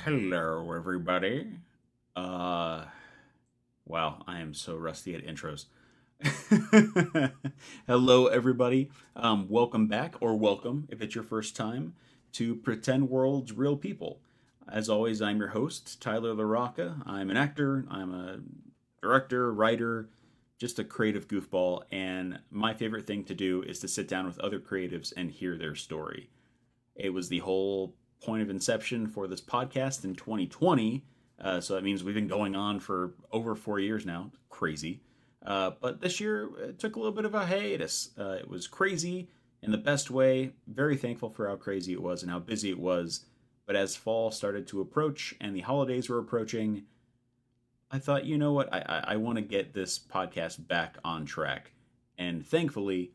Hello, everybody. Uh, wow, I am so rusty at intros. Hello, everybody. Welcome back, or welcome if it's your first time, to Pretend World's Real People. As always, I'm your host, Tyler LaRocca. I'm an actor, I'm a director, writer, just a creative goofball, and my favorite thing to do is to sit down with other creatives and hear their story. It was the whole point of inception for this podcast in 2020. So that means we've been going on for over 4 years now. Crazy. But this year it took a little bit of a hiatus. It was crazy in the best way. Very thankful for how crazy it was and how busy it was. But as fall started to approach and the holidays were approaching, I thought, you know what? I want to get this podcast back on track. And thankfully,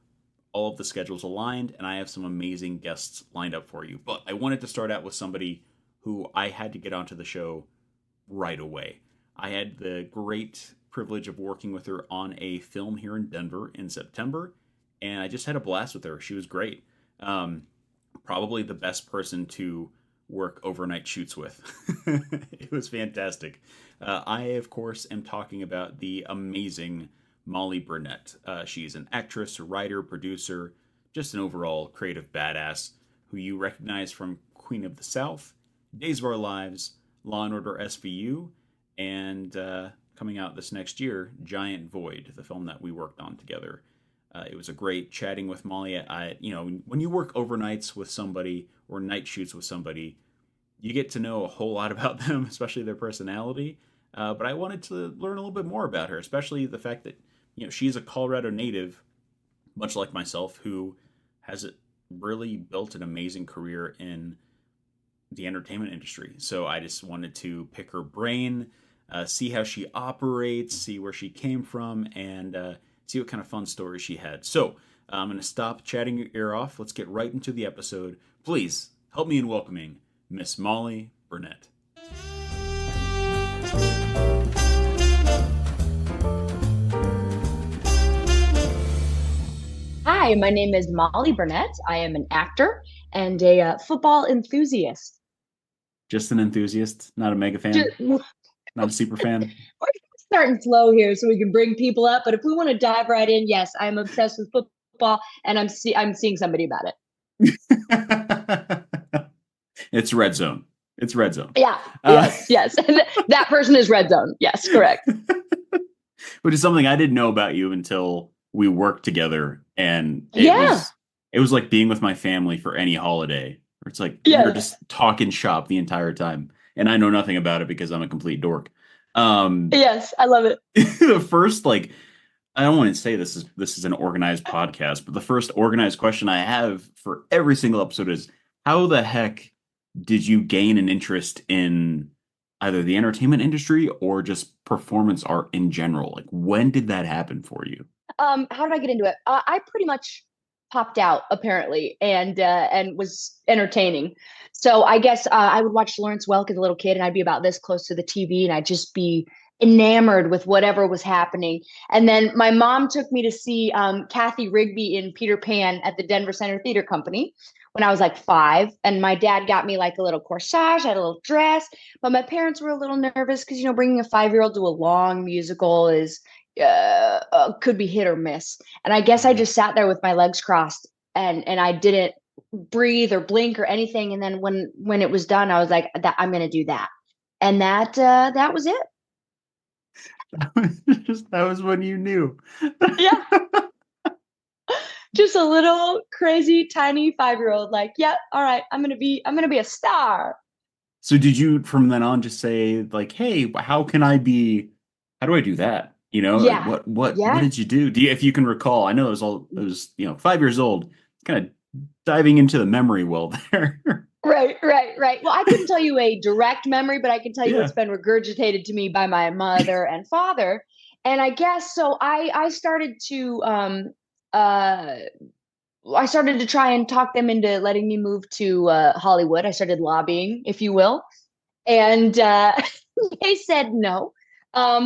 all of the schedules aligned, and I have some amazing guests lined up for you. But I wanted to start out with somebody who I had to get onto the show right away. I had the great privilege of working with her on a film here in Denver in September, and I just had a blast with her. She was great. Um, Probably the best person to work overnight shoots with. It was fantastic. I, of course, am talking about the amazing Molly Burnett. She's an actress, a writer, producer, just an overall creative badass who you recognize from Queen of the South, Days of Our Lives, Law and Order SVU, and coming out this next year, Giant Void, the film that we worked on together. It was a great chatting with Molly. When you work overnights with somebody or night shoots with somebody, you get to know a whole lot about them, especially their personality. But I wanted to learn a little bit more about her, especially the fact that she's a Colorado native, much like myself, who has really built an amazing career in the entertainment industry. So I just wanted to pick her brain, see how she operates, see where she came from, and see what kind of fun stories she had. So I'm going to stop chatting your ear off. Let's get right into the episode. Please help me in welcoming Miss Molly Burnett. Hi, my name is Molly Burnett. I am an actor and a football enthusiast. Just an enthusiast, not a mega fan, We're not a super fan. starting slow here so we can bring people up, but if we want to dive right in, yes, I'm obsessed with football and I'm seeing somebody about it. It's red zone. It's red zone. Yeah, Uh, yes. That person is red zone. Yes, correct. which is something I didn't know about you until we worked together, and it Yeah, was it was like being with my family for any holiday. Where it's like we're yes, just talking shop the entire time, and I know nothing about it because I'm a complete dork. Um, yes, I love it. the first I don't want to say this is an organized podcast, but the first organized question I have for every single episode is how the heck did you gain an interest in either the entertainment industry or just performance art in general? Like when did that happen for you? How did I get into it? I pretty much popped out apparently and was entertaining. So I guess I would watch Lawrence Welk as a little kid, and I'd be about this close to the TV, and I'd just be enamored with whatever was happening. And then my mom took me to see Kathy Rigby in Peter Pan at the Denver Center Theater Company when I was like 5, and my dad got me like a little corsage, I had a little dress, but my parents were a little nervous because bringing a 5-year-old to a long musical is could be hit or miss. And I guess I just sat there with my legs crossed and I didn't breathe or blink or anything. And then when it was done, I was like, that I'm gonna do that. And that was it. That was when you knew. Yeah. Just a little crazy tiny 5-year-old, like, yeah, all right, I'm gonna be a star. So did you from then on just say like, "Hey, how do I do that?" Like, Yeah. what Yeah. did you do? If you can recall? I know it was 5 years old, kind of diving into the memory well there. Right. Well, I couldn't tell you a direct memory, but I can tell you Yeah. what's been regurgitated to me by my mother and father. And I guess so. Uh I started to try and talk them into letting me move to Hollywood. I started lobbying, if you will, and they said no,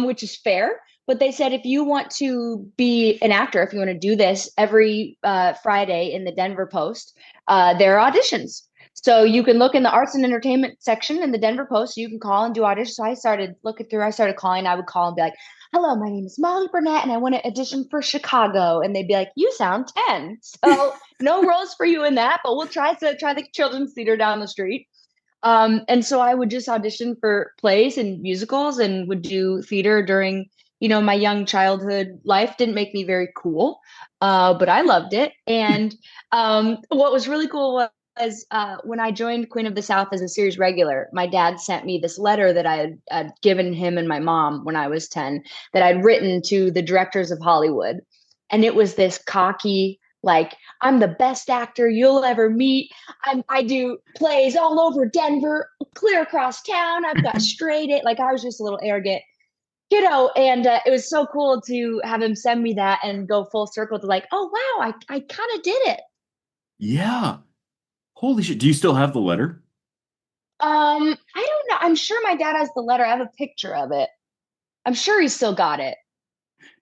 which is fair. But they said if you want to be an actor, if you want to do this every Friday in the Denver Post, there are auditions. So you can look in the arts and entertainment section in the Denver Post. You can call and do auditions. So I started looking through. I started calling. I would call and be like, "Hello, my name is Molly Burnett, and I want to audition for Chicago." And they'd be like, "You sound 10, so no roles for you in that, but we'll try the children's theater down the street." And so I would just audition for plays and musicals and would do theater during, my young childhood life. Didn't make me very cool, but I loved it. And what was really cool was when I joined Queen of the South as a series regular, my dad sent me this letter that had given him and my mom when I was 10 that I'd written to the directors of Hollywood. And it was this cocky, like, I'm the best actor you'll ever meet. I do plays all over Denver, clear across town. I've got straight it. Like I was just a little arrogant kiddo, and it was so cool to have him send me that and go full circle to like, oh wow, I kind of did it. Yeah. Holy shit. Do you still have the letter? I don't know. I'm sure my dad has the letter. I have a picture of it. I'm sure he still got it.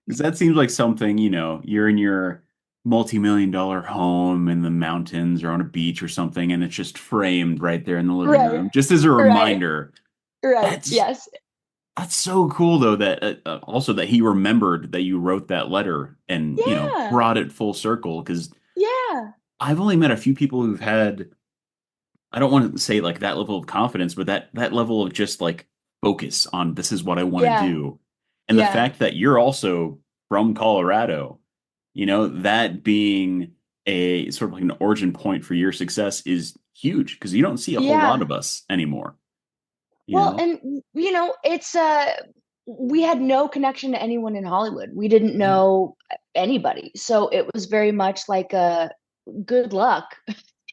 Because that seems like something, you're in your multi-million dollar home in the mountains or on a beach or something, and it's just framed right there in the living Right, room, just as a right, reminder. right. That's Yes. that's so cool though that also that he remembered that you wrote that letter and, Yeah. brought it full circle because Yeah. I've only met a few people who've had I don't want to say like that level of confidence, but that level of just like focus on this is what I want to Yeah. do. And the Yeah. fact that you're also from Colorado, that being a sort of like an origin point for your success is huge because you don't see a whole lot Yeah. of us anymore, you Well, know? and it's we had no connection to anyone in Hollywood. We didn't Yeah. know anybody. So it was very much like a good luck.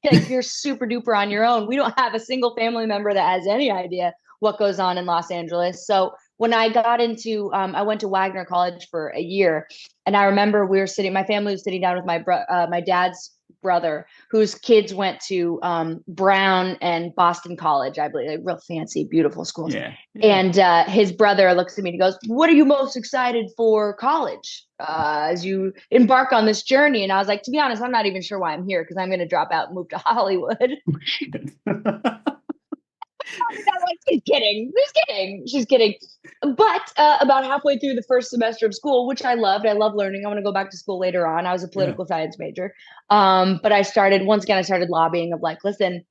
Like you're super duper on your own. We don't have a single family member that has any idea what goes on in Los Angeles. So when I got into, I went to Wagner College for a year, and I remember my family was sitting down with my dad's brother, whose kids went to Brown and Boston College, I believe, like real fancy, beautiful schools. Yeah. Yeah. And his brother looks at me and he goes, "What are you most excited for college as you embark on this journey?" And I was like, to be honest, I'm not even sure why I'm here because I'm going to drop out and move to Hollywood. I'm like, she's kidding. She's kidding. She's kidding. But about halfway through the first semester of school, which I loved, I love learning. I want to go back to school later on. I was a Yeah. political science major. But once again, I started lobbying of like, listen,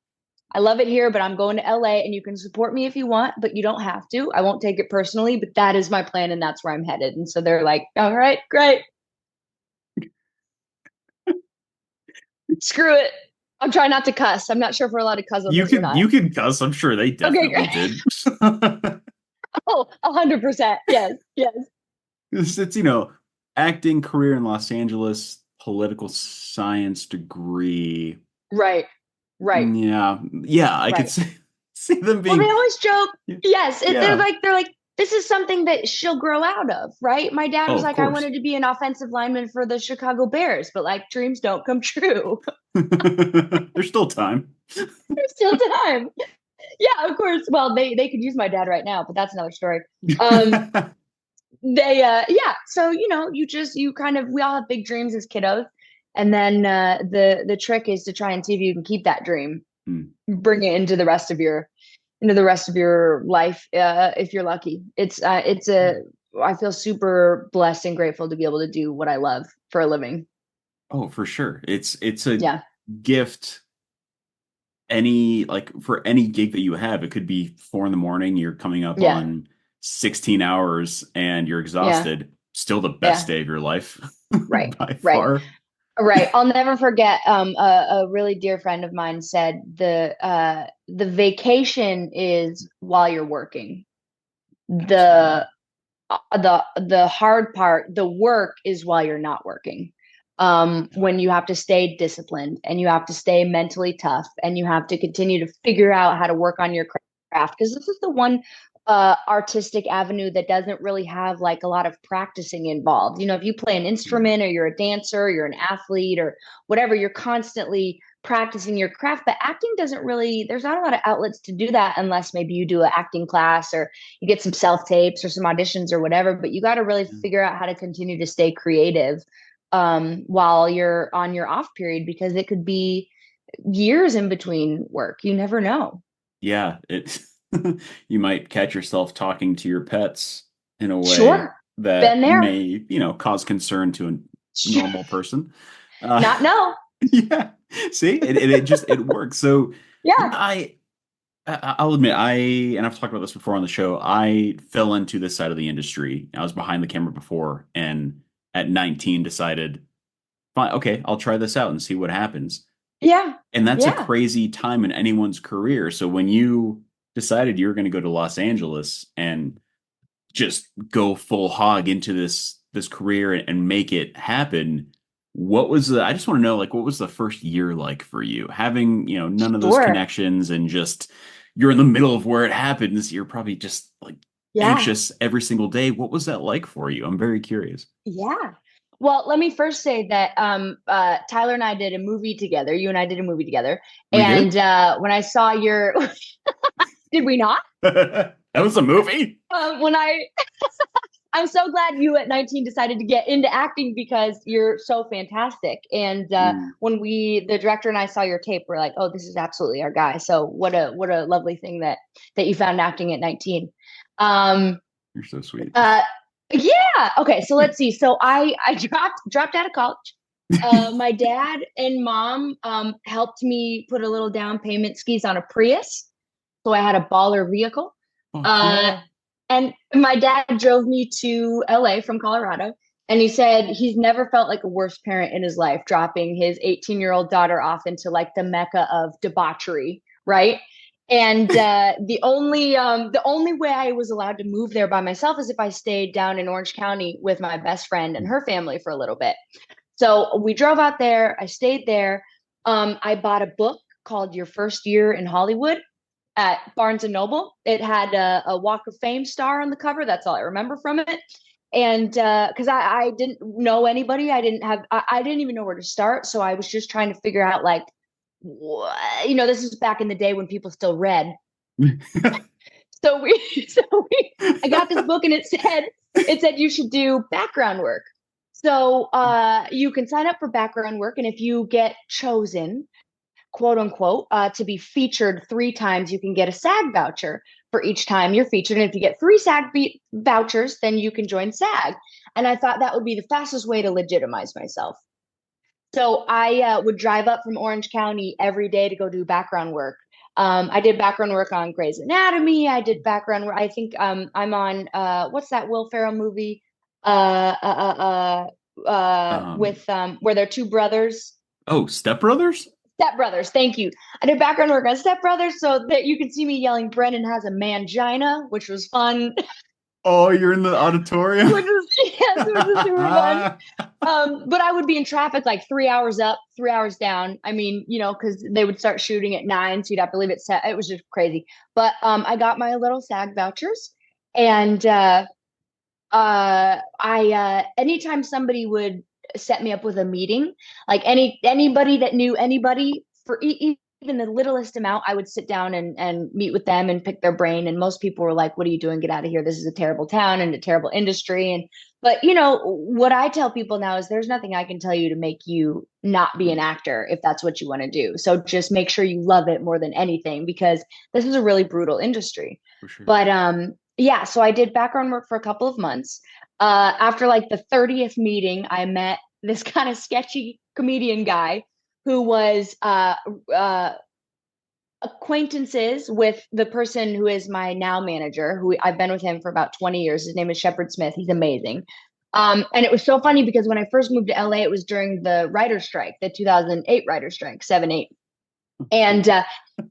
I love it here, but I'm going to LA and you can support me if you want, but you don't have to. I won't take it personally, but that is my plan and that's where I'm headed. And so they're like, all right, great. Screw it. I'm trying not to cuss. I'm not sure if we're allowed to cuss on You this or could not. you could cuss. I'm sure they Okay, definitely great. did. Oh, 100%. Yes, yes. It's acting career in Los Angeles, political science degree. Right, right, Yeah, yeah, I could right. see them Well, they being. always joke. Yes, Yeah. they're like, this is something that she'll grow out of, right? My dad Oh, was of like, I course. wanted to be an offensive lineman for the Chicago Bears, but like dreams don't come true. There's still time. There's still time. Yeah, of course. Well, they could use my dad right now, but that's another story. Um, yeah. So you kind of we all have big dreams as kiddos, and then the trick is to try and see if you can keep that dream, Hmm. bring it into the rest of your life if you're lucky. It's a I feel super blessed and grateful to be able to do what I love for a living. Oh, for sure. It's a Yeah. gift. Any like for any gig that you have, it could be 4 in the morning. You're coming up Yeah. on 16 hours and you're Yeah. exhausted. Still the best Yeah. day of your life Right. by Right. far. Right. I'll never forget a really dear friend of mine said the vacation is while you're working. Absolutely. The hard part, the work is while you're not working. Yeah. When you have to stay disciplined and you have to stay mentally tough and you have to continue to figure out how to work on your craft because this is the one artistic avenue that doesn't really have like a lot of practicing involved. If you play an Mm. instrument or you're a dancer, you're an athlete or whatever, you're constantly practicing your craft. But acting doesn't really, there's not a lot of outlets to do that unless maybe you do an acting class or you get some self tapes or some auditions or whatever. But you got to really Yeah. figure out how to continue to stay creative while you're on your off period because it could be years in between work. You never know. Yeah, it you might catch yourself talking to your pets in a way Sure. Been that there. may, cause concern to a normal person. Uh, Not no. yeah. See, it just it works. So yeah, Yeah. I'll admit and I've talked about this before on the show. I fell into this side of the industry. I was behind the camera before, and at 19 decided, fine, okay, I'll try this out and see what happens. Yeah. And that's a Yeah. crazy time in anyone's career. So when you decided you were going to go to Los Angeles and just go full hog into this career and make it happen, what was I just want to know, like, what was the first year like for you? Having, none of those Sure. connections and just you're in the middle of where it happens, you're probably just like Yeah. anxious every single day. What was that like for you? I'm very curious. Yeah. Well, let me first say that Tyler and I did a movie together. You and I did a movie together. We did? And when I saw your, did we not? That was a movie? When I'm so glad you at 19 decided to get into acting because you're so fantastic. And Mm, when the director and I saw your tape, we're like, oh, this is absolutely our guy. So what a lovely thing that you found acting at 19. Um, you're so sweet. uh, yeah. Okay. So let's see. So I dropped out of college. My dad and mom helped me put a little down payment skis on a Prius. So I had a baller vehicle. Fuck Uh, yeah. and my dad drove me to LA from Colorado. And he said he's never felt like a worse parent in his life, dropping his 18-year-old daughter off into like the mecca of debauchery, right? And the only way I was allowed to move there by myself is if I stayed down in Orange County with my best friend and her family for a little bit. So we drove out there. I stayed there. I bought a book called Your First Year in Hollywood at Barnes and Noble. It had a Walk of Fame star on the cover. That's all I remember from it. And because I didn't know anybody, I didn't even know where to start. So I was just trying to figure out like, this is back in the day when people still read. So I got this book and it said you should do background work. So you can sign up for background work, and if you get chosen, quote unquote, to be featured 3 times, you can get a SAG voucher for each time you're featured. And if you get 3 SAG vouchers, then you can join SAG. And I thought that would be the fastest way to legitimize myself. So I would drive up from Orange County every day to go do background work. I did background work on Grey's Anatomy. I did background work. I think I'm on what's that Will Ferrell movie? Um, With where they're two brothers. oh, Step Brothers? Step Brothers, thank you. I did background work on Step Brothers so that you can see me yelling Brennan has a mangina, which was fun. Oh, you're in the auditorium? Which was yes, which was super fun. But I would be in traffic like 3 hours up, 3 hours down. I mean, because they would start shooting at 9, so you'd have to leave it set. It was just crazy. But I got my little SAG vouchers, and I anytime somebody would set me up with a meeting, like anybody that knew anybody for even the littlest amount, I would sit down and meet with them and pick their brain. And most people were like, "What are you doing? Get out of here! This is a terrible town and a terrible industry." And but what I tell people now is there's nothing I can tell you to make you not be an actor if that's what you want to do. So just make sure you love it more than anything because this is a really brutal industry. For sure. But yeah, so I did background work for a couple of months. After like the 30th meeting, I met this kind of sketchy comedian guy who was acquaintances with the person who is my now manager, who I've been with him for about 20 years. His name is Shepard Smith. He's amazing. And it was so funny because when I first moved to LA, it was during the writer strike, the 2008 writer strike, 7-8. And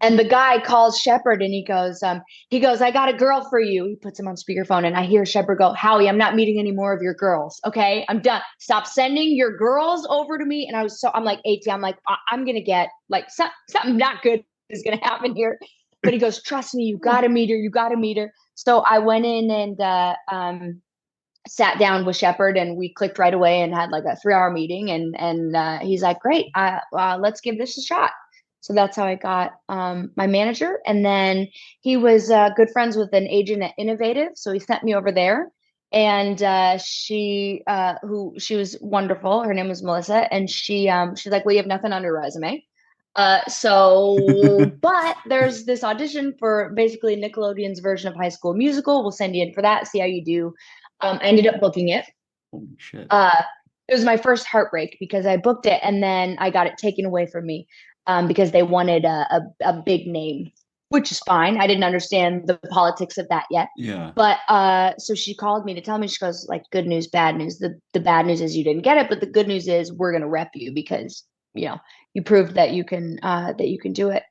and the guy calls Shepard and he goes, I got a girl for you. He puts him on speakerphone and I hear Shepard go, Howie, I'm not meeting any more of your girls. Okay, I'm done. Stop sending your girls over to me. And I'm like 18. I'm like, I'm gonna get like something not good is gonna happen here. But he goes, trust me, you gotta meet her. You gotta meet her. So I went in and sat down with Shepard and we clicked right away and had like a 3 hour meeting. And he's like, great, let's give this a shot. So that's how I got my manager. And then he was good friends with an agent at Innovative. So he sent me over there. And she was wonderful. Her name was Melissa. And she's like, well, you have nothing on your resume. But there's this audition for basically Nickelodeon's version of High School Musical. We'll send you in for that, see how you do. I ended up booking it. Holy shit. It was my first heartbreak because I booked it and then I got it taken away from me because they wanted a big name, which is fine. I didn't understand the politics of that yet. Yeah. But so she called me to tell me, she goes, like, good news, bad news. The bad news is you didn't get it, but the good news is we're gonna rep you because you proved that you can do it.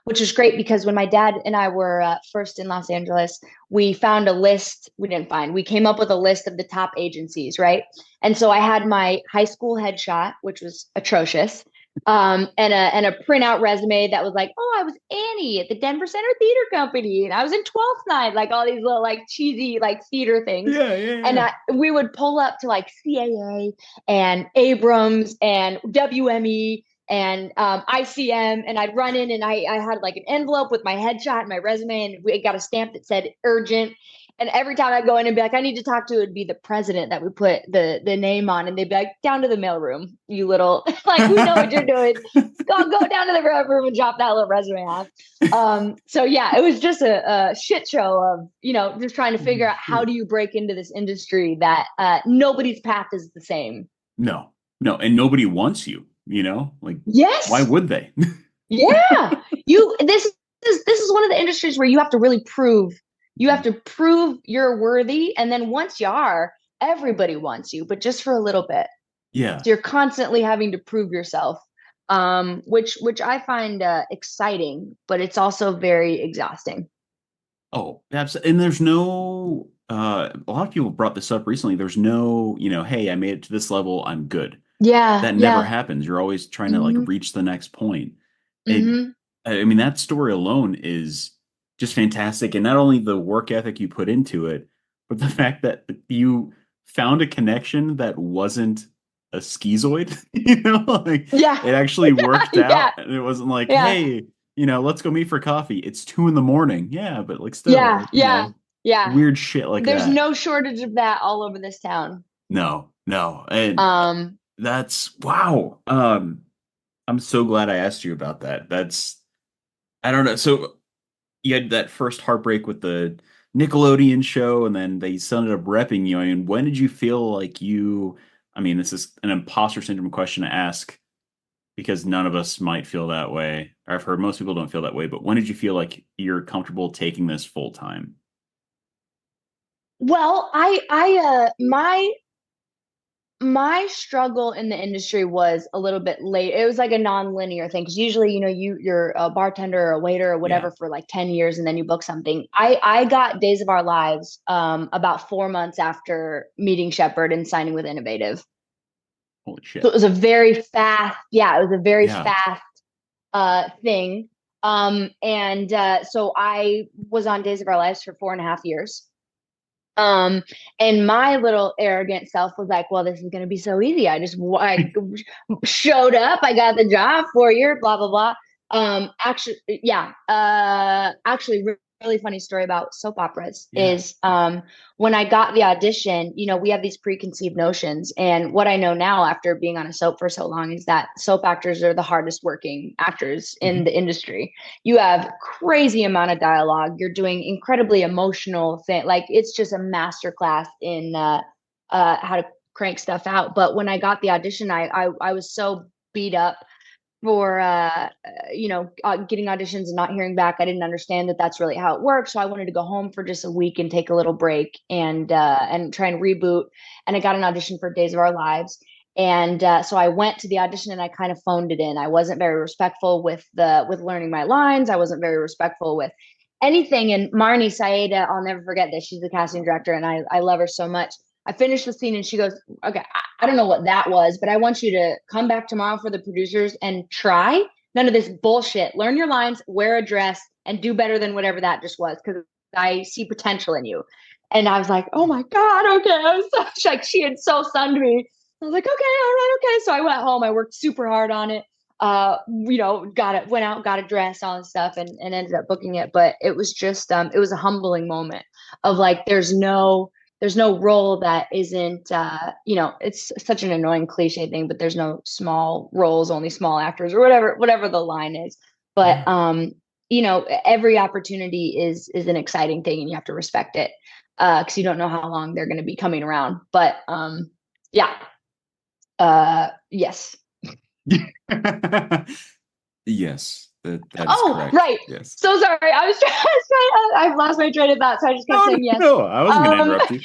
Which is great because when my dad and I were first in Los Angeles, we found a list. We didn't find, we came up with a list of the top agencies, right? And so I had my high school headshot, which was atrocious, and a printout resume that was like, oh, I was Annie at the Denver Center Theater Company, and I was in 12th Night, like all these little like cheesy like theater things. Yeah, yeah, And yeah. we would pull up to like CAA and Abrams and WME and ICM, and I'd run in and I had like an envelope with my headshot and my resume, and we got a stamp that said urgent. And every time I'd go in and be like, I need to talk to, it'd be the president that we put the name on, and they'd be like, down to the mailroom, you little like we know what you're doing. Go down to the mailroom and drop that little resume off. So yeah, it was just a shit show of just trying to figure Holy out how shit. do you break into this industry that nobody's path is the same. No, no, and nobody wants you, like, why Yes. would they? Yeah. You this is one of the industries where you have to prove you're worthy, and then once you are, everybody wants you, but just for a little bit. Yeah. So you're constantly having to prove yourself. Which I find exciting, but it's also very exhausting. Oh, absolutely. And there's no, a lot of people brought this up recently. There's no, hey, I made it to this level, I'm good. Yeah, That never yeah. happens. You're always trying to like Hmm. reach the next point. It, Hmm. I mean, that story alone is just fantastic. And not only the work ethic you put into it, but the fact that you found a connection that wasn't a schizoid, like Yeah. it actually worked Yeah. out. And it wasn't like, Yeah. hey, let's go meet for coffee. It's 2 in the morning. Yeah, but like still, Yeah. Yeah. Yeah. weird shit like There's that. no shortage of that all over this town. No, no. And Um, that's wow. I'm so glad I asked you about that. That's I don't know. So you had that first heartbreak with the Nickelodeon show, and then they still ended up repping you. I mean, when did you feel like I mean, this is an imposter syndrome question to ask because none of us might feel that way. Or I've heard most people don't feel that way, but when did you feel like you're comfortable taking this full time? well, my struggle in the industry was a little bit late. It was like a non-linear thing because usually, you're a bartender or a waiter or Yeah. whatever for like 10 years and then you book something. I got Days of Our Lives about 4 months after meeting Shepard and signing with Innovative. Holy So shit. it was a very fast, yeah, it was a very Yeah. fast thing. And so I was on Days of Our Lives for 4.5 years. Um, and my little arrogant self was like, well, this is going to be so easy. I showed up, I got the job, 4 year, blah, blah, blah. Actually, yeah. Actually, really funny story about soap operas Yeah. is when I got the audition, we have these preconceived notions. And what I know now after being on a soap for so long is that soap actors are the hardest working actors in Mhm. the industry. You have crazy amount of dialogue. You're doing incredibly emotional thing. Like it's just a masterclass in how to crank stuff out. But when I got the audition, I was so beat up for getting auditions and not hearing back. I didn't understand that that's really how it works. So I wanted to go home for just a week and take a little break and try and reboot. And I got an audition for Days of Our Lives. And so I went to the audition and I kind of phoned it in. I wasn't very respectful with learning my lines. I wasn't very respectful with anything. And Marnie Saeda, I'll never forget this. She's the casting director, and I love her so much. I finished the scene and she goes, okay, I don't know what that was, but I want you to come back tomorrow for the producers and try none of this bullshit. Learn your lines, wear a dress, and do better than whatever that just was because I see potential in you. And I was like, oh my God, okay. I was so like, she had so stunned me. I was like, okay, all right, okay. So I went home. I worked super hard on it. Went out, got a dress, all this stuff, and ended up booking it. But it was just, it was a humbling moment of like, there's no role that isn't, it's such an annoying cliche thing, but there's no small roles, only small actors or whatever the line is. But, Yeah. every opportunity is an exciting thing and you have to respect it. Cause you don't know how long they're going to be coming around. But, yeah, yes. Yes, that is Oh, correct. right. Yes. So sorry. I've lost my train of thought. So I just kept No, no, saying yes. no, I wasn't going to Um, interrupt you.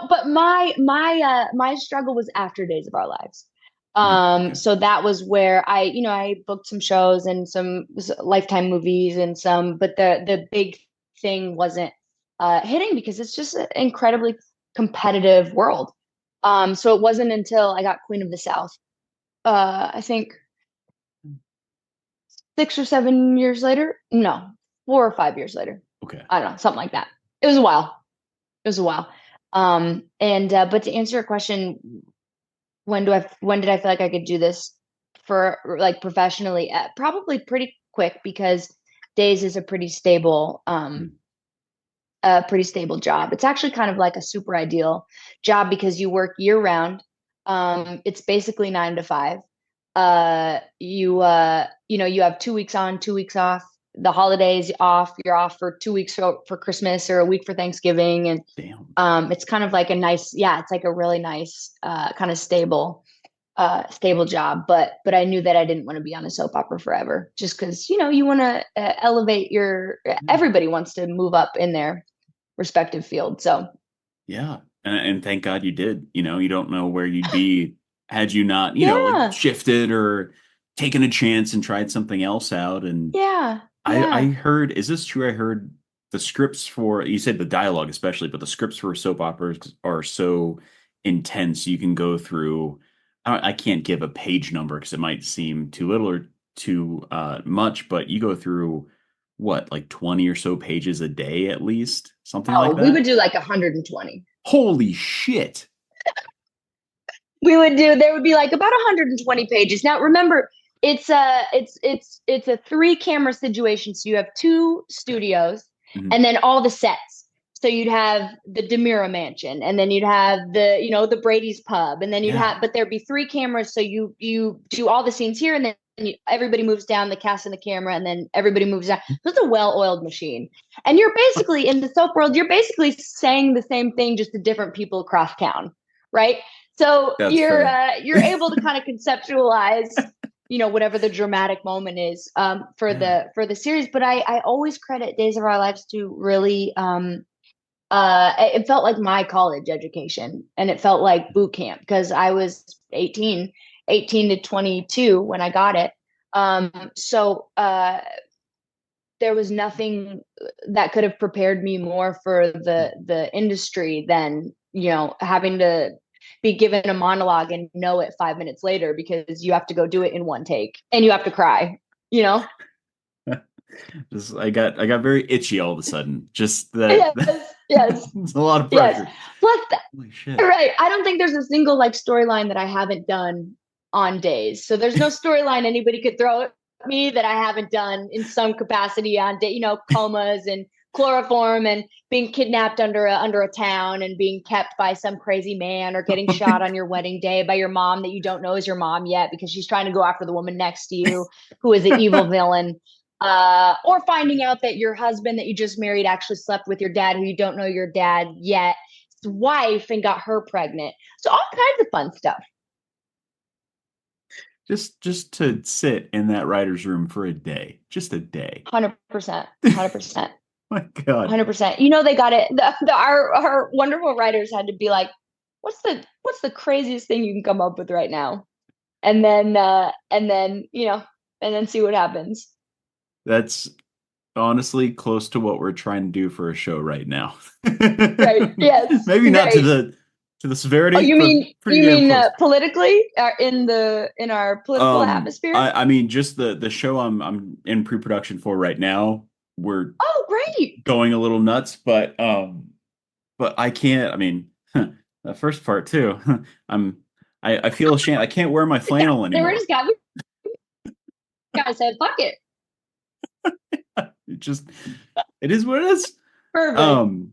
but my struggle was after Days of Our Lives. Okay. So that was where I booked some shows and some Lifetime movies and some, but the big thing wasn't hitting because it's just an incredibly competitive world. So it wasn't until I got Queen of the South, I think 6 or 7 years later. No, 4 or 5 years later. Okay. I don't know, something like that. It was a while. It was a while. And but to answer your question, when did I feel like I could do this for like professionally? Probably pretty quick because Days is Mm. a pretty stable job. It's actually kind of like a super ideal job because you work year round. It's basically 9 to 5. You have 2 weeks on, 2 weeks off. The holidays off. You're off for 2 weeks for Christmas or a week for Thanksgiving, and Damn. it's kind of like it's like a really nice, kind of stable job. But I knew that I didn't want to be on a soap opera forever, just because you want to elevate your. Yeah. Everybody wants to move up in their respective field. So Yeah. And thank God you did. You don't know where you'd be had you not, like yeah, shifted or taken a chance and tried something else out. And yeah, I yeah. heard, is this true? I heard the scripts you said the dialogue especially, but the scripts for soap operas are so intense. You can go through, I can't give a page number because it might seem too little or too much, but you go through what, like 20 or so pages a day at least, something like Oh, we would that. do like 120. Holy shit. There would be like about 120 pages. Now remember, it's a three camera situation. So you have two Okay. studios Mhm. and then all the sets. So you'd have the Demira Mansion, and then you'd have the Brady's Pub, and then Yeah. but there'd be three cameras. So you do all the scenes here, and then everybody moves down, the cast and the camera, and then everybody moves down. So it's a well-oiled machine. And you're basically in the soap world, you're basically saying the same thing, just to different people across town, right? So That's you're fair. able to kind of conceptualize, whatever the dramatic moment is, for Yeah. the series. But I always credit Days of Our Lives to really, it felt like my college education, and it felt like boot camp because I was 18 to 22 when I got it. So there was nothing that could have prepared me more for the industry than having to be given a monologue and know it 5 minutes later because you have to go do it in one take and you have to cry. You know? Just I got very itchy all of a sudden. Just that Yes, yes, it's a lot of yes. pressure. Plus, Holy shit. right. I don't think there's a single like storyline that I haven't done on Days. So there's no storyline anybody could throw at me that I haven't done in some capacity on day, comas and chloroform and being kidnapped under a town and being kept by some crazy man or getting Oh my shot on your wedding day by your mom that you don't know is your mom yet because she's trying to go after the woman next to you who is the evil God. villain. Or finding out that your husband that you just married actually slept with your dad who you don't know your dad yet wife and got her pregnant. So all kinds of fun stuff. Just to sit in that writer's room for a day. Just a day. 100%. 100%. My God. 100%. They got it. Our wonderful writers had to be like, what's the craziest thing you can come up with right now? And then see what happens. That's honestly close to what we're trying to do for a show right now. Right. Yes. Maybe not to Right. the Oh, severity, you but mean pretty damn close. politically, in our political atmosphere? I mean, just the show I'm in pre-production for right now, we're Oh, great. going a little nuts, but I can't. I mean, the first part too. I feel ashamed. I can't wear my flannel They were anymore. just got said, fuck it. It just it is what it is. Perfect. Um,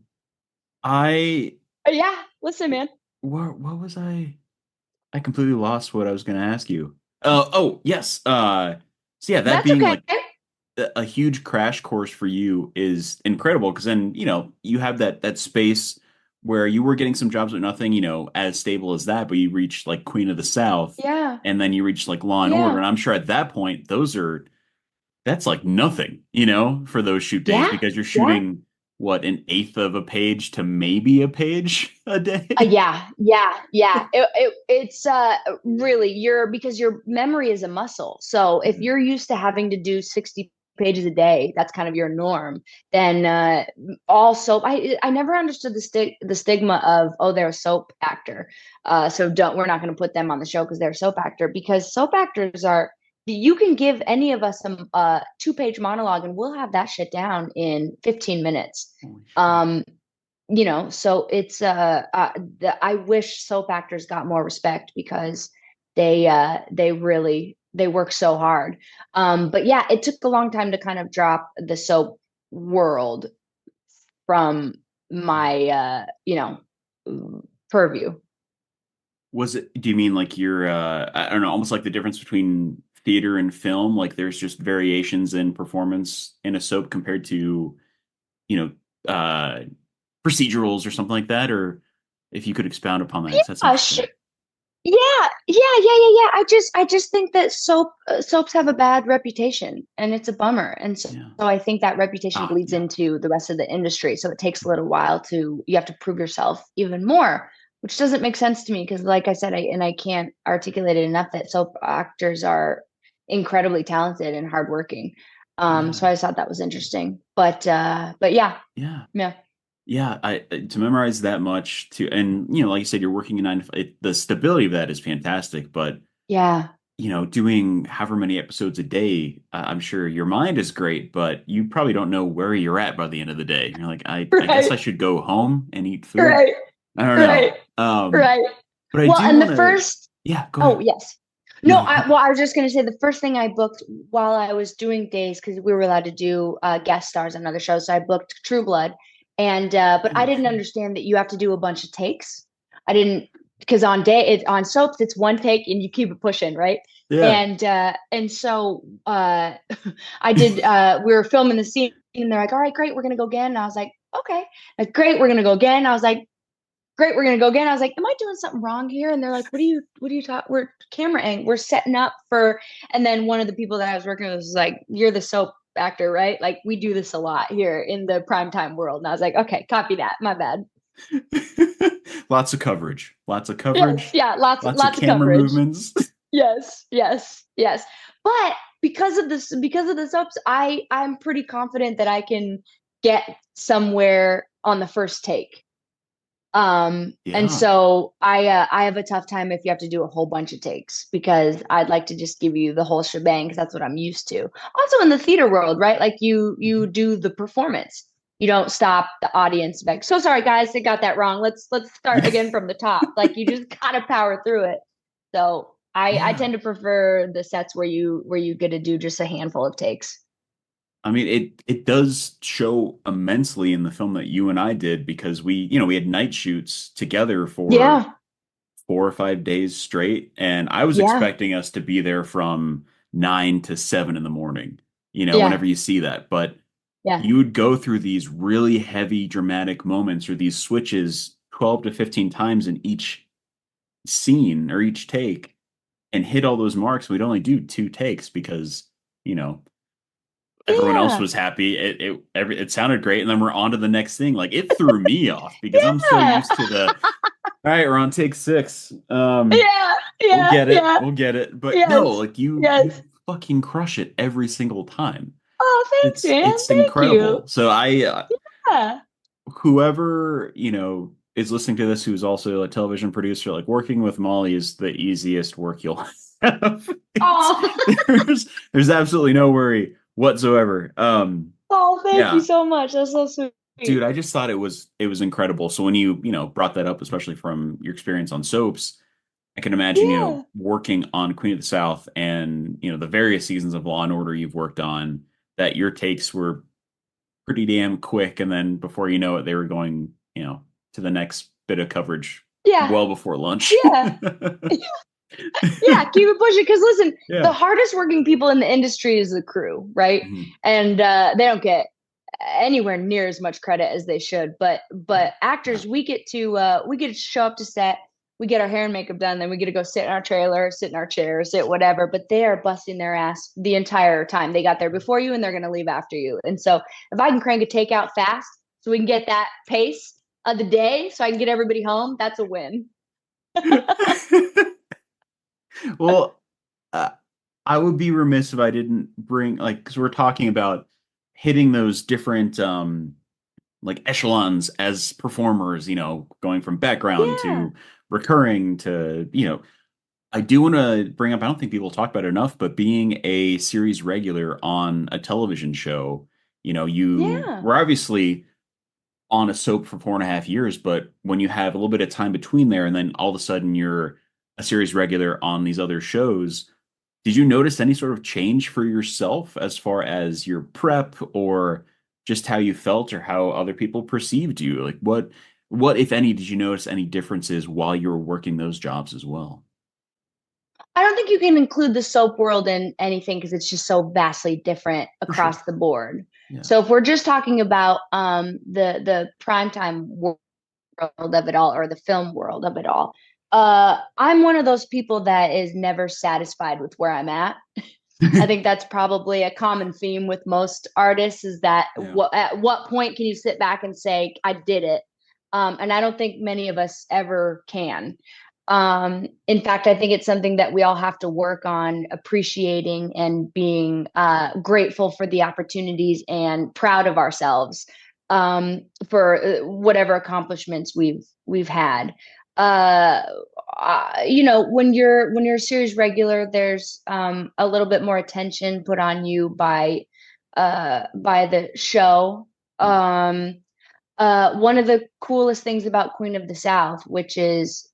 I Yeah, listen, man. what was I completely lost what I was going to ask you. Oh, yes. So yeah, that That's being okay. like a huge crash course for you is incredible because then, you have that space where you were getting some jobs with nothing, as stable as that, but you reached like Queen of the South Yeah, and then you reached like Law and Order. yeah, And I'm sure at that point, that's like nothing, for those shoot days yeah, because you're yeah. shooting what, an eighth of a page to maybe a page a day. Yeah, yeah, yeah. It's really because your memory is a muscle. So if Mhm. you're used to having to do 60 pages a day, that's kind of your norm. Then also, I never understood the stigma of, oh, they're a soap actor. So don't we're not going to put them on the show because they're a soap actor, because soap actors are, you can give any of us some 2-page monologue and we'll have that shit down in 15 minutes. Holy shit. Um, so it's I wish soap actors got more respect because they really they work so hard. But yeah, it took a long time to kind of drop the soap world from my purview. Do you mean like I don't know, almost like the difference between theater and film? Like there's just variations in performance in a soap compared to, you know, procedurals or something like that? Or if you could expound upon that, 'cause that's Yeah, interesting. yeah. I just think that soaps have a bad reputation, and it's a bummer. And Yeah. so I think that reputation Ah, bleeds yeah. into the rest of the industry. So it takes a little while you have to prove yourself even more, which doesn't make sense to me because, like I said, I can't articulate it enough that soap actors are incredibly talented and hardworking. So Yeah. I just thought that was interesting. But yeah, Yeah. yeah, Yeah, to memorize that much and like you said, you're working in the stability of that is fantastic, but yeah, doing however many episodes a day, I'm sure your mind is great, but you probably don't know where you're at by the end of the day. You're like, I guess right, I should go home and eat food. right, I don't right, know. right. But I Well, do and the want to, first yeah, go Oh, ahead. yes. No, No, you, I was just going to say the first thing I booked while I was doing days, because we were allowed to do guest stars on other shows. So I booked True Blood. But I oh didn't shit. understand that you have to do a bunch of takes. I didn't, because on soaps, it's one take and you keep it pushing, right? Yeah. And so I did, we were filming the scene and they're like, all right, great, we're going to go again. And I was like, okay. Like, great, we're going to go again. I was like, great, we're gonna go again. I was like, am I doing something wrong here? And they're like, what are you talking? We're camera ang, we're setting up for. And then one of the people that I was working with was like, you're the soap actor, right? Like we do this a lot here in the primetime world. And I was like, okay, copy that. My bad. Lots of coverage. Lots of Yes, coverage. yeah, Lots of lots of camera coverage. movements. Yes, yes, yes. But because of the soaps, I'm pretty confident that I can get somewhere on the first take. And Yeah. so I have a tough time if you have to do a whole bunch of takes because I'd like to just give you the whole shebang because that's what I'm used to. Also in the theater world, right? Like you Mhm. do the performance. You don't stop the audience like, so sorry guys, they got that wrong. Let's start Yeah. again from the top. Like you just gotta power through it. So I Yeah. tend to prefer the sets where you get to do just a handful of takes. I mean, it does show immensely in the film that you and I did because we had night shoots together for Yeah, 4 or 5 days straight, and I was yeah, expecting us to be there from 9 to 7 in the morning, yeah, whenever you see that. But yeah. you would go through these really heavy dramatic moments or these switches 12 to 15 times in each scene or each take and hit all those marks. We'd only do two takes because, you know, everyone else Yeah. was happy. It sounded great, and then we're on to the next thing. Like it threw me off because I'm so Yeah. used to the all right, we're on take six. Yeah, We'll yeah, get it. yeah. We'll get it. But no, Yes, like you yes. fucking crush it every single time. Oh, thanks, It's man. it's Thank you. incredible. So Yeah. whoever, is listening to this who's also a television producer, like working with Molly is the easiest work you'll have. Oh, There's absolutely no worry whatsoever. oh, thank you Yeah. so much. That's so Dude, sweet. I just thought it was incredible. So when you brought that up, especially from your experience on soaps, I can imagine, Yeah. working on Queen of the South and, the various seasons of Law and Order you've worked on, that your takes were pretty damn quick. And then before you know it, they were going, to the next bit of coverage Yeah. well before lunch. Yeah. Yeah, keep it pushing. Because listen, the Yeah. hardest working people in the industry is the crew, right? Mhm. And they don't get anywhere near as much credit as they should. But Yeah. actors, we get to show up to set, we get our hair and makeup done, then we get to go sit in our trailer, sit in our chairs, sit whatever. But they are busting their ass the entire time. They got there before you, and they're gonna leave after you. And so if I can crank a takeout fast, so we can get that pace of the day, so I can get everybody home, that's a win. Well, uh, I would be remiss if I didn't bring like because we're talking about hitting those different like echelons as performers, going from background Yeah. to recurring to, I do want to bring up, I don't think people talk about it enough, but being a series regular on a television show, you Yeah. were obviously on a soap for 4.5 years, but when you have a little bit of time between there and then all of a sudden you're a series regular on these other shows, did you notice any sort of change for yourself as far as your prep or just how you felt or how other people perceived you? Like what if any did you notice any differences while you were working those jobs as well? I don't think you can include the soap world in anything because it's just so vastly different For sure. across the board. Yeah. So if we're just talking about the primetime world of it all or the film world of it all, I'm one of those people that is never satisfied with where I'm at. I think that's probably a common theme with most artists is that Yeah. at what point can you sit back and say, I did it? And I don't think many of us ever can. In fact, I think it's something that we all have to work on appreciating and being grateful for the opportunities and proud of ourselves for whatever accomplishments we've had. Uh, when you're a series regular, there's a little bit more attention put on you by the show. One of the coolest things about Queen of the South, which is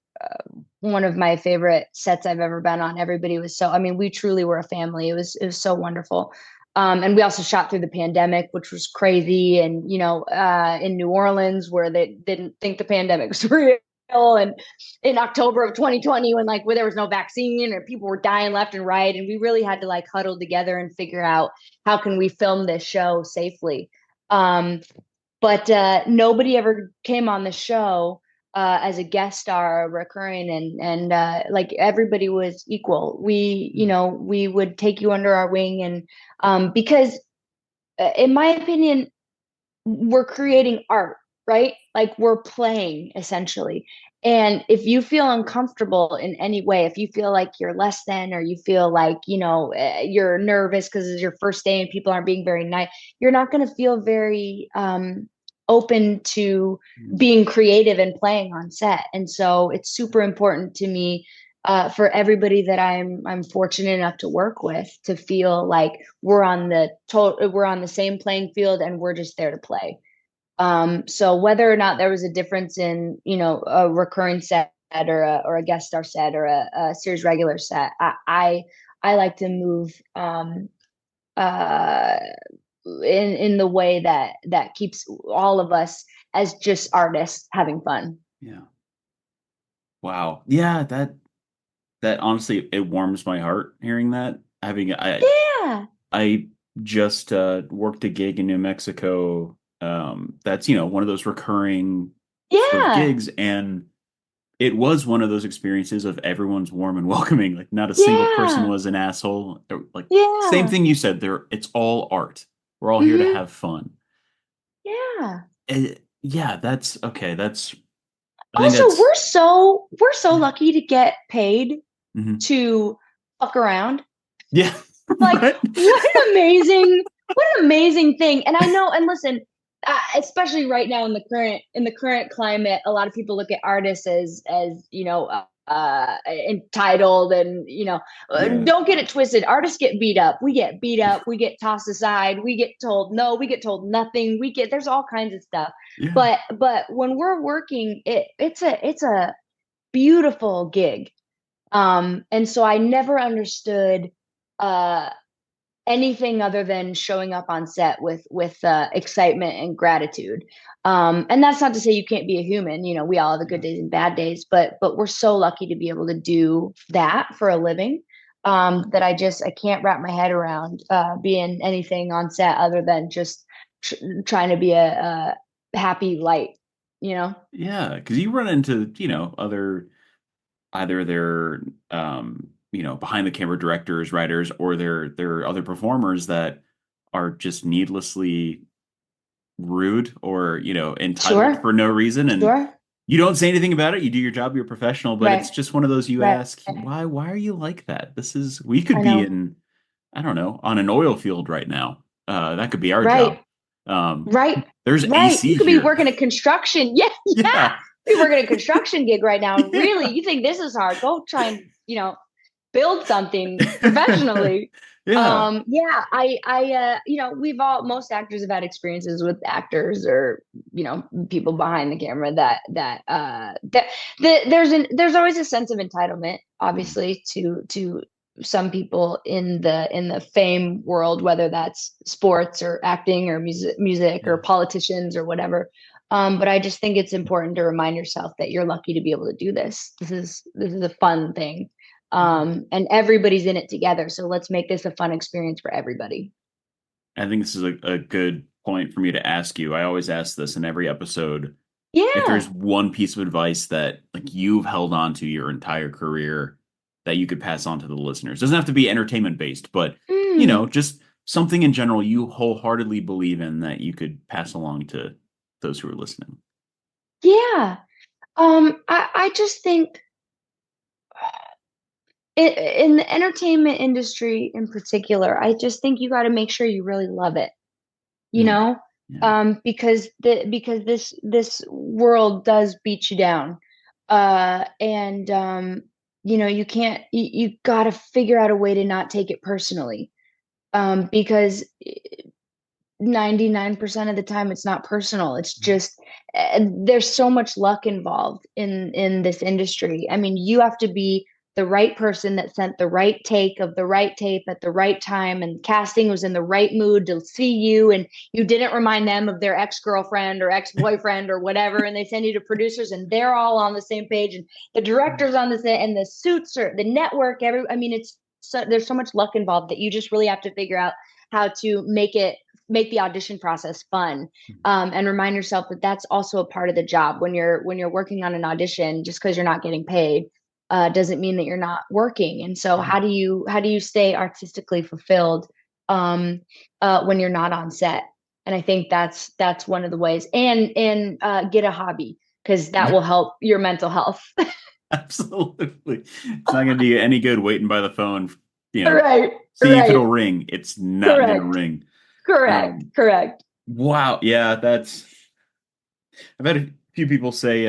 one of my favorite sets I've ever been on. Everybody was so, I mean, we truly were a family. It was so wonderful. And we also shot through the pandemic, which was crazy. And, in New Orleans, where they didn't think the pandemic was real. And in October of 2020, where there was no vaccine and people were dying left and right. And we really had to like huddle together and figure out how can we film this show safely. But nobody ever came on the show as a guest star recurring and like everybody was equal. We would take you under our wing and because in my opinion we're creating art, right? Like we're playing essentially. And if you feel uncomfortable in any way, if you feel like you're less than, or you feel like, you're nervous because it's your first day and people aren't being very nice, you're not going to feel very open to being creative and playing on set. And so it's super important to me for everybody that I'm fortunate enough to work with to feel like we're on the same playing field and we're just there to play. So whether or not there was a difference in a recurring set or a guest star set or a series regular set, I like to move uh, in the way that keeps all of us as just artists having fun. Yeah. Wow. Yeah, that honestly it warms my heart hearing that. Having Yeah, I just worked a gig in New Mexico. That's, one of those recurring sort of yeah, gigs. And it was one of those experiences of everyone's warm and welcoming. Like, not a single person yeah, was an asshole. Like, same yeah. thing you said there. It's all art. We're all here to Hmm. have fun. Yeah. Yeah, that's okay. I think Also, that's, we're so yeah. lucky to get paid Hmm. to fuck around. Yeah. Like, Right. what an amazing thing. And I know, and listen, especially right now in the current climate, a lot of people look at artists as entitled and Yeah. don't get it twisted. Artists get beat up. We get beat up. We get tossed aside. We get told no. We get told nothing. There's all kinds of stuff. Yeah. But when we're working, it's a beautiful gig. And so I never understood uh anything other than showing up on set with excitement and gratitude. And that's not to say you can't be a human. You know, we all have the good Yeah. days and bad days, but we're so lucky to be able to do that for a living. That I can't wrap my head around being anything on set other than just tr trying to be a happy light, you know? Yeah, because you run into, other either they're behind the camera directors, writers, or they're other performers that are just needlessly rude or entitled Sure, for no reason, and sure. you don't say anything about it. You do your job, you're professional, but it's Right, just one of those you right. ask, why are you like that? This is we could I be know. in, I don't know, on an oil field right now. That could be our job. Right, um right, there's right. You AC could be here. working a construction. Yeah, yeah. Yeah. Be working a construction gig right now. Really, Yeah. you think this is hard? Go try and, build something professionally. Yeah. Yeah, we've most actors have had experiences with actors or, people behind the camera there's always a sense of entitlement, Mm, obviously, to some people in the fame world, whether that's sports or acting or music or yeah. politicians or whatever. But I just think it's important to remind yourself that you're lucky to be able to do this. This is a fun thing, Yeah. and everybody's in it together. So let's make this a fun experience for everybody. I think this is a good point for me to ask you. I always ask this in every episode. If there's Yeah. one piece of advice that like you've held on to your entire career that you could pass on to the listeners, doesn't have to be entertainment based, but Mm, just something in general you wholeheartedly believe in that you could pass along to those who are listening. yeah. I just think in the entertainment industry in particular, I just think you got to make sure you really love it, you Mm, know, yeah. because this world does beat you down, and you can't you got to figure out a way to not take it personally, because 99% of the time it's not personal. It's just there's so much luck involved in this industry. I mean, you have to be the right person that sent the right take of the right tape at the right time, and casting was in the right mood to see you, and you didn't remind them of their ex-girlfriend or ex-boyfriend or whatever, and they send you to producers and they're all on the same page, and the director's on the same, and the suits are the network, I mean, there's so much luck involved that you just really have to figure out how to make the audition process fun, and remind yourself that that's also a part of the job. When you're working on an audition, just because you're not getting paid doesn't mean that you're not working. And so Yeah. how do you stay artistically fulfilled when you're not on set? And I think that's one of the ways. And get a hobby, because that will help your mental health. Absolutely. It's not going to do you any good waiting by the phone, Right, seeing if it'll right. ring. It's not going to Correct, ring. correct, Um, correct. wow. Yeah, I've had a few people say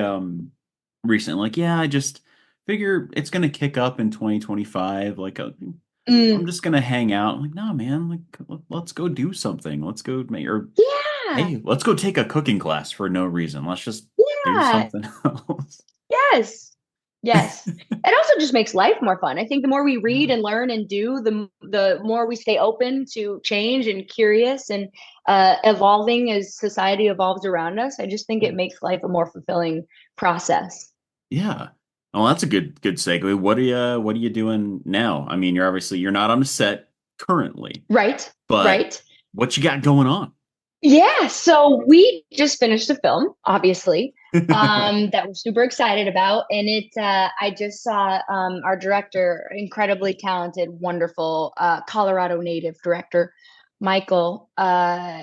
recently, like, yeah, I just figure it's going to kick up in 2025. Like, I'm Mm, just going to hang out. I'm like, no, man, like, let's go do something. Let's go or yeah, hey, let's go take a cooking class for no reason. Let's just do yeah. something else. Yes. Yes. It also just makes life more fun. I think the more we read and learn and do, the more we stay open to change and curious and evolving as society evolves around us. I just think Yeah. it makes life a more fulfilling process. Yeah. Well, that's a good segue. What are you doing now? I mean, you're not on a set currently, Right. but Right. what you got going on? Yeah, so we just finished a film, obviously, that we're super excited about, and I just saw our director, incredibly talented, wonderful Colorado native director, Michael,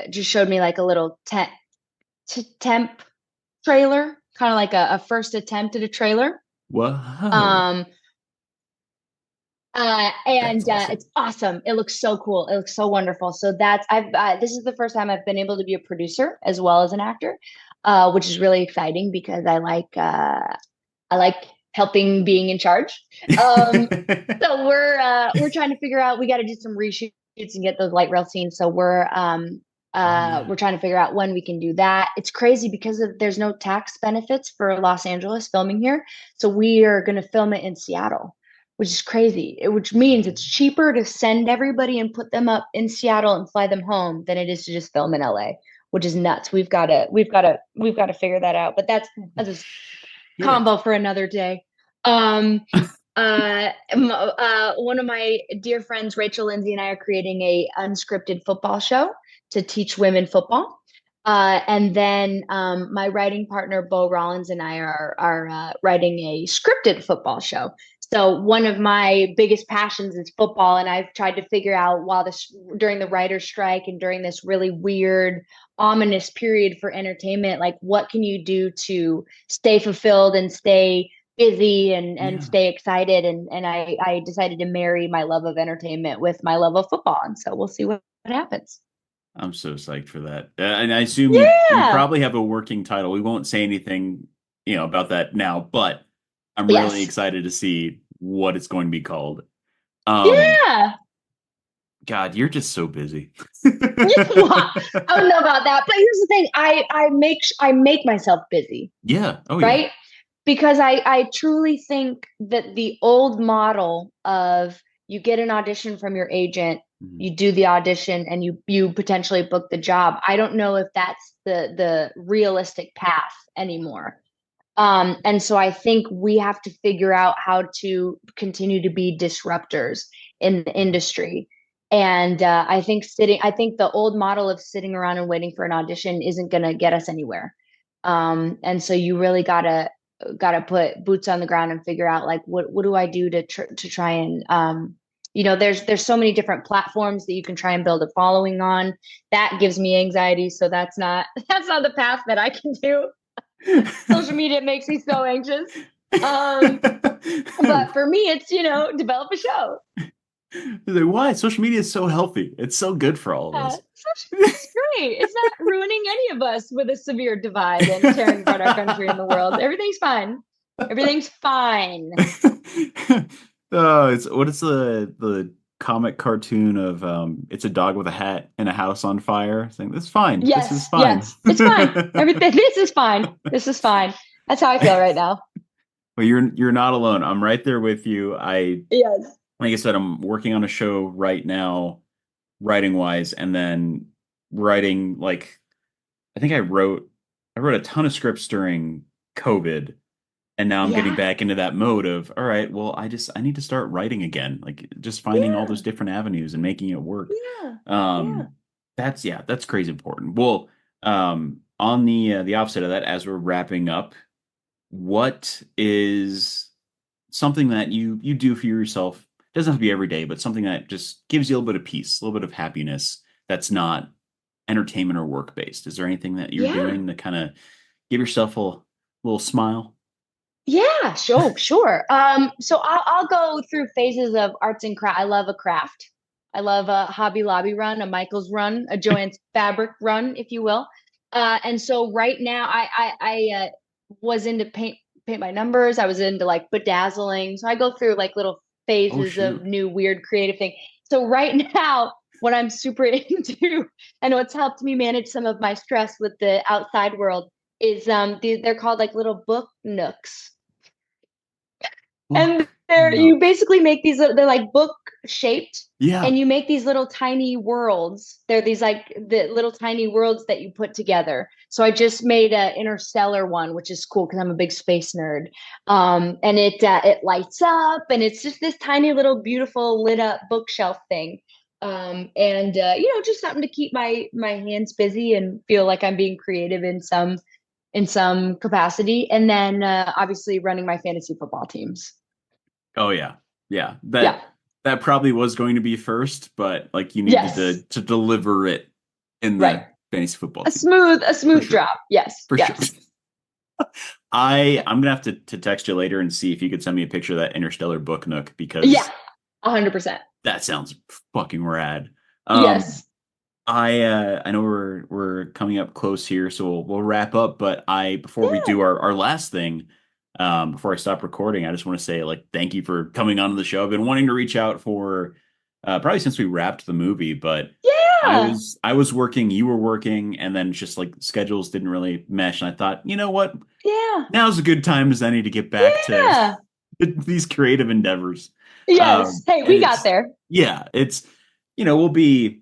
just showed me like a little temp trailer, kind of like a first attempt at a trailer. Whoa, Um, that's and awesome. it's awesome. It looks so cool. It looks so wonderful. So I've this is the first time I've been able to be a producer as well as an actor, which is really exciting because I like helping being in charge. Um, so we're trying to figure out. We got to do some reshoots and get those light rail scenes. So Oh yeah. we're trying to figure out when we can do that. It's crazy because there's no tax benefits for Los Angeles filming here, so we are going to film it in Seattle. which is crazy. Which means it's cheaper to send everybody and put them up in Seattle and fly them home than it is to just film in LA, which is nuts. We've got to figure that out. But that's a Shit. combo for another day. Um, one of my dear friends, Rachel Lindsay, and I are creating a unscripted football show to teach women football. And then my writing partner, Bo Rollins, and I are writing a scripted football show. So one of my biggest passions is football, and I've tried to figure out during the writer's strike and during this really weird, ominous period for entertainment, like what can you do to stay fulfilled and stay busy and Yeah. stay excited? And I decided to marry my love of entertainment with my love of football, and so we'll see what happens. I'm so psyched for that. And I assume you Yeah. probably have a working title. We won't say anything, about that now, but I'm really Yes. excited to see what it's going to be called. Um, Yeah. God, you're just so busy. Yeah. I don't know about that, but here's the thing: I make myself busy, Yeah. Oh yeah. right? Because I truly think that the old model of you get an audition from your agent, Mhm. you do the audition, and you potentially book the job. I don't know if that's the realistic path anymore. And so I think we have to figure out how to continue to be disruptors in the industry. And I think the old model of sitting around and waiting for an audition isn't going to get us anywhere. And so you really gotta put boots on the ground and figure out like what do I do to try and there's so many different platforms that you can try and build a following on. That gives me anxiety, so that's not the path that I can do. Social media makes me so anxious. Um, but for me, it's, develop a show. Like, why? Social media is so healthy. It's so good for all of us. Social media's great. It's not ruining any of us with a severe divide and tearing apart our country and the world. Everything's fine. Everything's fine. Oh, it's what is the comic cartoon of it's a dog with a hat and a house on fire saying this is fine. This is Yes, fine. yes, it's fine. Everything. This is fine. This is fine. That's how I feel right now. Well, you're not alone. I'm right there with you. Yes. Like I said, I'm working on a show right now, writing wise, and then writing like I wrote a ton of scripts during COVID, and now I'm getting Yeah. back into that mode of, all right, well, I need to start writing again, like just finding all those Yeah. different avenues and making it work. Yeah. Yeah. Um, that's crazy important. Well, on the opposite of that, as we're wrapping up, what is something that you do for yourself? Doesn't have to be every day, but something that just gives you a little bit of peace, a little bit of happiness that's not entertainment or work based. Is there anything that you're Yeah. doing to kind of give yourself a little smile? Yeah, sure, sure. So I'll go through phases of arts and craft. I love a craft. I love a Hobby Lobby run, a Michaels run, a Joann's Fabric run, if you will. And so right now, I was into paint by numbers. I was into like bedazzling. So I go through like little Oh phases of shoot. new weird creative thing. So right now, what I'm super into and what's helped me manage some of my stress with the outside world is they're called like little book nooks, and Book you nook. basically make they're like book shaped, Yeah. and you make these little tiny worlds. They're these like the little tiny worlds that you put together. So I just made a interstellar one, which is cool because I'm a big space nerd. And it lights up, and it's just this tiny little beautiful lit up bookshelf thing. And just something to keep my hands busy and feel like I'm being creative in some capacity. And then obviously running my fantasy football teams. Oh yeah. Yeah. Yeah. That probably was going to be first, but like you needed Yes. to deliver it in Right. the fantasy football A team. smooth, a For smooth sure. drop. Yes. For sure. Yes. I'm gonna have to text you later and see if you could send me a picture of that interstellar book nook Yeah. because 100%. that sounds fucking rad. Um, Yes. I know we're coming up close here, so we'll wrap up. But I before we Yeah. do our last thing, before I stop recording, I just want to say like thank you for coming on to the show. I've been wanting to reach out for probably since we wrapped the movie, but Yeah. I was working, you were working, and then just like schedules didn't really mesh. And I thought, you know what, Yeah. now's a good time as any to get back Yeah. these creative endeavors. Yes. Hey, And we got it's there. yeah, it's we'll be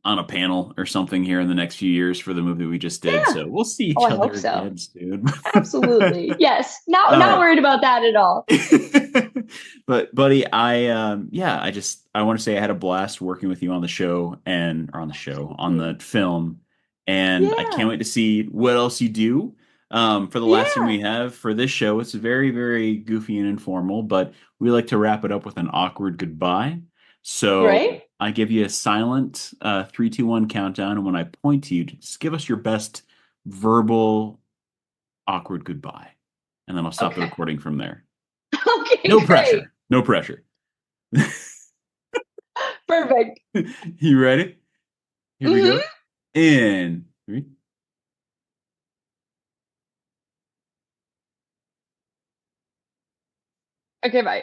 on a panel or something here in the next few years for the movie we just did. Yeah. So we'll see Oh, each I hope other so. again soon. Absolutely. Yes. Not uh, worried about that at all. but buddy, I want to say I had a blast working with you on the show and or on the show Thank on the you. film, and I can't Yeah. wait to see what else you do. For the last thing Yeah. we have for this show, it's very, very goofy and informal, but we like to wrap it up with an awkward goodbye. So Great. I give you a silent 3, 2, 1 countdown, and when I point to you, just give us your best verbal awkward goodbye, and then I'll stop the Okay. recording from there. Okay, No great. pressure. No pressure. Perfect. You ready? Here we go. Hmm. In three. Okay, bye.